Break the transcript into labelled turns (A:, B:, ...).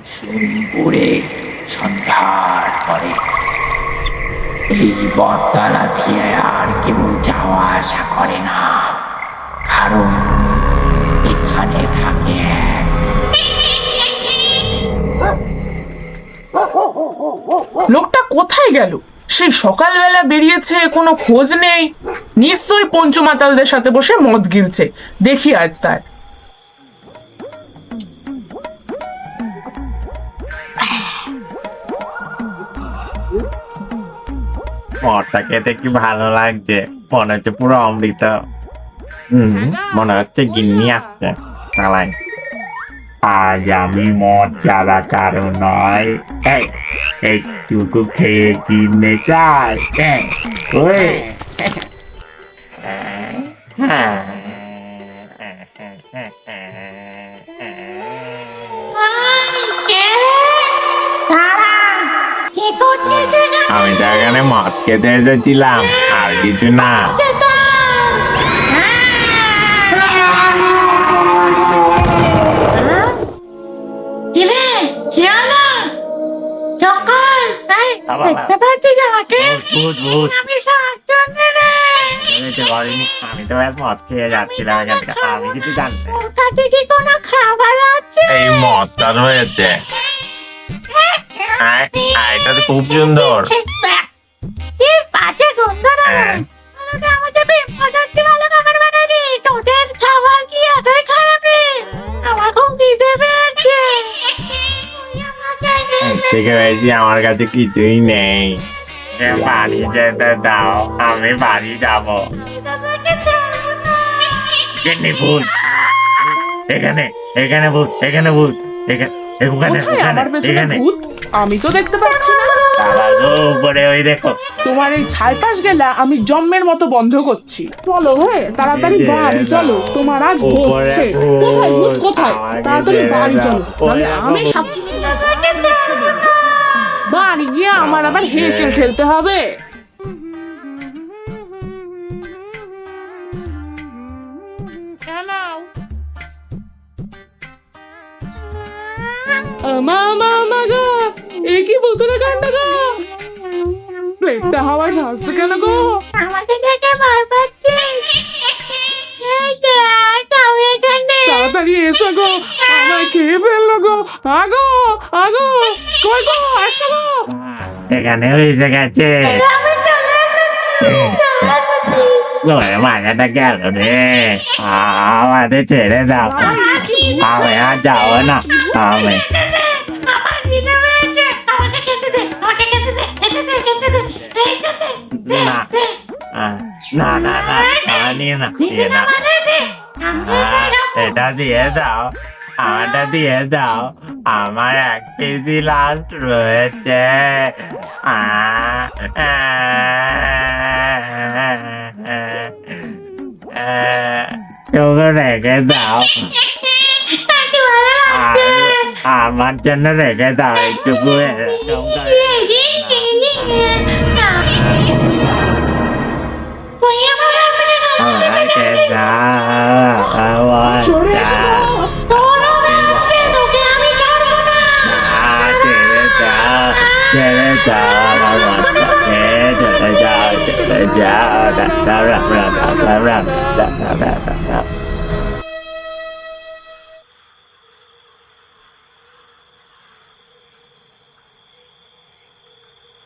A: সোমপুরে সন্ধ্যার পরে এই বটতলা দিয়ে আর কেউ যাওয়া আসা করে না, কারণ এখানে থাকে এক
B: লোকটা কোথায় গেল? সেই সকালবেলা বেরিয়েছে, কোনো খোঁজ নেই। নিশ্চয়ই পঞ্চমাতালদের সাথে বসে মদ গিলছে। দেখি আজ তার।
C: মদটা খেতে কি ভালো লাগছে, মনে হচ্ছে পুরো অমৃত। মনে হচ্ছে গিন্নি আসছে। চালাই, আজ আমি মদ ছাড়া কারো নয়। একটুকু খেয়ে কিনে চাই। ওই আমি তো এখানে মদ খেতে এসেছিলাম, আর কিছু না।
D: দেখতে পাচ্ছিস আমাকে? আমি
C: আমি তো ব্যাস মদ খেয়ে যাচ্ছিলাম এখান থেকে, আমি কিছু জানি না।
D: ওর কাছে কি কোনো খাবার আছে?
C: এই মদটা রয়েছে, এটা তো খুব সুন্দর।
D: কি বাজে গন্ধ রে! আমাদের বিপদ হচ্ছে, ভালো খাবার বানালি। তোদের খাবার কি এতই খারাপ রে? আমার খুব খিদে পেয়েছে।
C: থেকে হয়েছি, আমার কাছে কিছুই নেই। বাড়ি যেতে দাও, আমি বাড়ি যাবো। ভূত এখানে, এখানে ভূত, এখানে ভূত,
B: কোথায় আমার পেছনে ভূত? আমি তো দেখতে পাচ্ছি না।
C: উপরে ওই দেখো।
B: তোমার এই ছাইপাশ গেলা আমি জম্মের মতো বন্ধ করছি। চলো তাড়াতাড়ি বাড়ি চলো, তোমার আজ হচ্ছে। কোথায় ভূত, কোথায়? তাড়াতাড়ি বাড়ি চলো, নাহলে আমি বাড়ি গিয়ে আমার আবার হেসে ফেলতে হবে। কি বলতো না গানটা গো? প্লেটটা হাওয়ায় ভাসছে কেন গো?
D: আমাকে দেখে ভয় পাচ্ছিস?
B: তাড়াতাড়ি এসো গো, আমায় খেয়ে ফেললো গো। আগো আগো, কই গো, আসো গো।
C: এখানে এসে গেছে। মাজাটা গেল রে, আমাদের ছেড়ে দাও। আমি আর যাবো না। আমি না না না না, নিয়ে না, নিয়ে না। এটা দিয়ে দাও, আমারটা দিয়ে দাও। আমার এক কেজি লাস্ট রয়েছে। তোকে রেখে দাও, আমার জন্য রেখে দাও একটুকু। চলে যাও, চলে যাও।